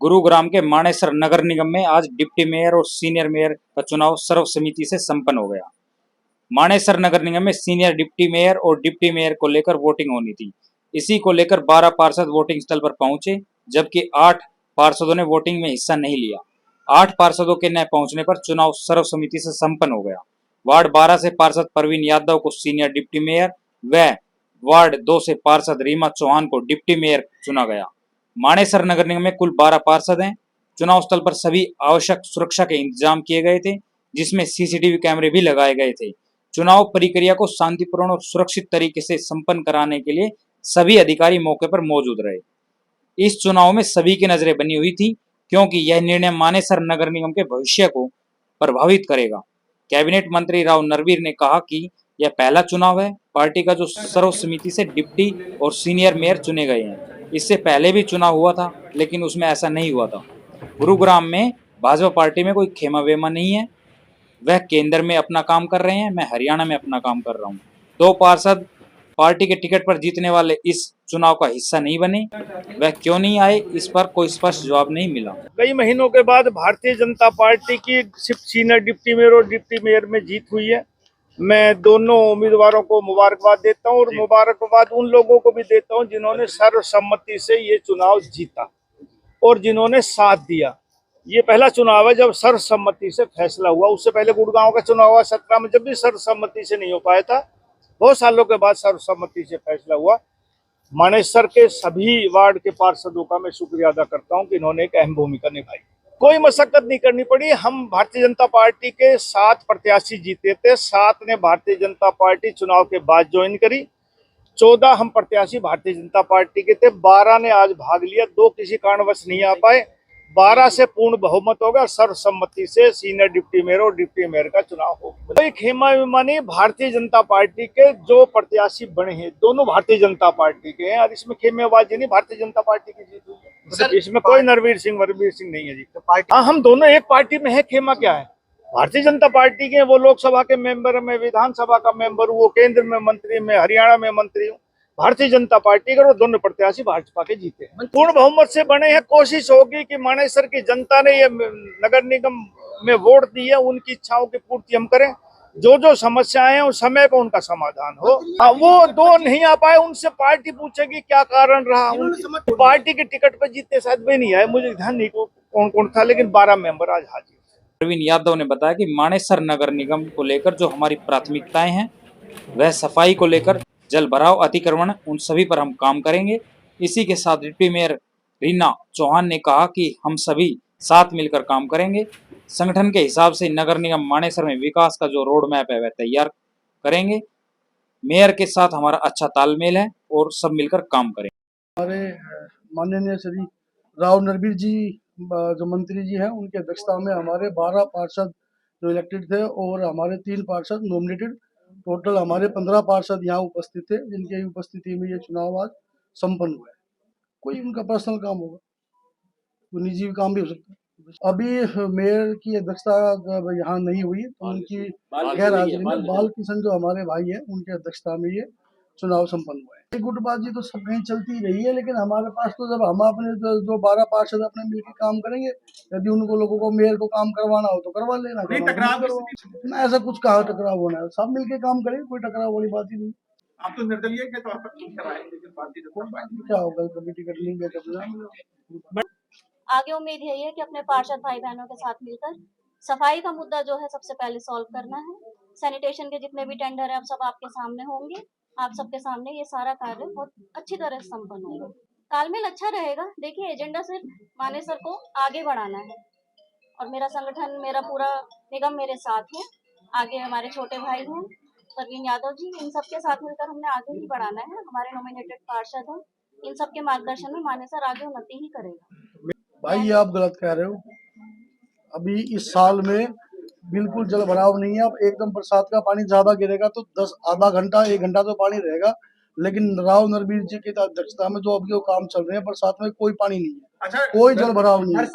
गुरुग्राम के मानेसर नगर निगम में आज डिप्टी मेयर और सीनियर मेयर का चुनाव सर्वसम्मति से संपन्न हो गया। मानेसर नगर निगम में सीनियर डिप्टी मेयर और डिप्टी मेयर को लेकर वोटिंग होनी थी। इसी को लेकर 12 पार्षद वोटिंग स्थल पर पहुंचे, जबकि 8 पार्षदों ने वोटिंग में हिस्सा नहीं लिया। 8 पार्षदों के न पहुंचने पर चुनाव सर्वसम्मति से संपन्न हो गया। वार्ड 12 से पार्षद परवीन यादव को सीनियर डिप्टी मेयर व वार्ड 2 से पार्षद रीमा चौहान को डिप्टी मेयर चुना गया। मानेसर नगर निगम में कुल 12 पार्षद हैं। चुनाव स्थल पर सभी आवश्यक सुरक्षा के इंतजाम किए गए थे, जिसमें सीसीटीवी कैमरे भी लगाए गए थे। चुनाव प्रक्रिया को शांतिपूर्ण और सुरक्षित तरीके से संपन्न कराने के लिए सभी अधिकारी मौके पर मौजूद रहे। इस चुनाव में सभी की नजरें बनी हुई थी, क्योंकि यह निर्णय मानेसर नगर निगम के भविष्य को प्रभावित करेगा। कैबिनेट मंत्री राव नरवीर ने कहा कि यह पहला चुनाव है पार्टी का जो सर्वसम्मति से डिप्टी और सीनियर मेयर चुने गए हैं। इससे पहले भी चुनाव हुआ था, लेकिन उसमें ऐसा नहीं हुआ था। गुरुग्राम में भाजपा पार्टी में कोई खेमा वेमा नहीं है। वह केंद्र में अपना काम कर रहे हैं, मैं हरियाणा में अपना काम कर रहा हूँ। 2 पार्षद पार्टी के टिकट पर जीतने वाले इस चुनाव का हिस्सा नहीं बने। वह क्यों नहीं आए, इस पर कोई स्पष्ट जवाब नहीं मिला। कई महीनों के बाद भारतीय जनता पार्टी की सिर्फ सीनियर डिप्टी मेयर और डिप्टी मेयर में जीत हुई है। मैं दोनों उम्मीदवारों को मुबारकबाद देता हूं और मुबारकबाद उन लोगों को भी देता हूं जिन्होंने सर्वसम्मति से ये चुनाव जीता और जिन्होंने साथ दिया। ये पहला चुनाव है जब सर्वसम्मति से फैसला हुआ। उससे पहले गुड़गांव का चुनाव हुआ 17 में, जब भी सर्वसम्मति से नहीं हो पाया था। बहुत सालों के बाद सर्वसम्मति से फैसला हुआ। मानेसर के सभी वार्ड के पार्षदों का मैं शुक्रिया अदा करता हूं कि इन्होंने एक अहम भूमिका निभाई। कोई मशक्कत नहीं करनी पड़ी। हम भारतीय जनता पार्टी के 7 प्रत्याशी जीते थे। 7 ने भारतीय जनता पार्टी चुनाव के बाद ज्वाइन करी। 14 हम प्रत्याशी भारतीय जनता पार्टी के थे। 12 ने आज भाग लिया, 2 किसी कारणवश नहीं आ पाए। 12 से पूर्ण बहुमत होगा। सर्वसम्मति से सीनियर डिप्टी मेयर और डिप्टी मेयर का चुनाव होगा। कोई खेमा वेमा नहीं। भारतीय जनता पार्टी के जो प्रत्याशी बने हैं दोनों भारतीय जनता पार्टी के हैं और इसमें खेमेबाजी नहीं। भारतीय जनता पार्टी की जीत हुई है। इसमें कोई नरवीर सिंह नहीं है जी। हाँ, हम दोनों एक पार्टी में है। खेमा क्या है? भारतीय जनता पार्टी के वो लोकसभा के मेंबर, में विधानसभा का मेंबर, वो केंद्र में मंत्री, में हरियाणा में मंत्री हूँ। भारतीय जनता पार्टी का दोनों प्रत्याशी भाजपा के जीते हैं। पूर्ण बहुमत से बने हैं। कोशिश होगी कि मानेसर की जनता ने ये नगर निगम में वोट दी है, उनकी इच्छाओं की पूर्ति हम करें। जो जो समस्याएं हैं उस समय पर उनका समाधान हो। वो 2 नहीं आ पाए, उनसे पार्टी पूछेगी क्या कारण रहा। पार्टी के टिकट पर जीते शायद वे नहीं आए, मुझे ध्यान नहीं कौन कौन था, लेकिन 12 मेंबर आज हाजिर। परवीन यादव ने बताया कि मानेसर नगर निगम को लेकर जो हमारी प्राथमिकताएं हैं, वह सफाई को लेकर, जल भराव, अतिक्रमण, उन सभी पर हम काम करेंगे। इसी के साथ डिप्टी मेयर रीना चौहान ने कहा कि हम सभी साथ मिलकर काम करेंगे। संगठन के हिसाब से नगर निगम मानेसर में विकास का जो रोड मैप है वह तैयार करेंगे। मेयर के साथ हमारा अच्छा तालमेल है और सब मिलकर काम करेंगे। हमारे माननीय श्री राव नरवीर जी जो मंत्री जी हैं, उनकी अध्यक्षता में हमारे 12 पार्षद जो इलेक्टेड थे और हमारे 3 पार्षद नॉमिनेटेड, टोटल हमारे 15 पार्षद यहाँ उपस्थित थे, जिनकी उपस्थिति में ये चुनाव आज संपन्न हुआ है। कोई उनका पर्सनल काम होगा, कोई निजी काम भी हो सकता है। अभी मेयर की अध्यक्षता यहाँ नहीं हुई, तो उनकी गैर हाजिरी में बाल किशन जो हमारे भाई हैं, उनकी अध्यक्षता में ये चुनाव संपन्न हुआ है। गुटबाजी तो सब कहीं चलती रही है, लेकिन हमारे पास तो जब हम अपने जो 12 पार्षद अपने मिलकर काम करेंगे, यदि उनको लोगों को मेयर को काम करवाना हो तो करवा लेना। ना ऐसा कुछ कहा टकराव होना है, सब मिलकर काम करेंगे, कोई टकराव वाली बात ही नहीं। आप तो निर्दलीय के तौर पर कराएंगे, क्या होगा, कभी टिकट नहीं गया कभी। आगे उम्मीद यही है कि अपने पार्षद भाई बहनों के साथ मिलकर सफाई का मुद्दा जो है सबसे पहले सॉल्व करना है। सैनिटेशन के जितने भी टेंडर है अब सब आपके सामने होंगे। आप सबके सामने ये सारा कार्य बहुत अच्छी तरह से संपन्न होगा। तालमेल अच्छा रहेगा। देखिए, एजेंडा सिर्फ मानेसर को आगे बढ़ाना है और मेरा संगठन, मेरा पूरा निगम मेरे साथ है। आगे हमारे छोटे भाई हैं परवीन यादव जी, इन सबके साथ मिलकर हमने आगे ही बढ़ाना है। हमारे नॉमिनेटेड पार्षद हैं, इन सबके मार्गदर्शन में मानेसर आगे उन्नति ही करेगा। भाई, ये आप गलत कह रहे हो। अभी इस साल में बिल्कुल जल भराव नहीं है। अब एकदम बरसात का पानी ज्यादा गिरेगा तो आधा घंटा 1 घंटा तो पानी रहेगा, लेकिन राव नरवीर जी की अध्यक्षता में जो अभी वो काम चल रहे हैं, बरसात में कोई पानी नहीं है। कोई जल भराव नहीं है।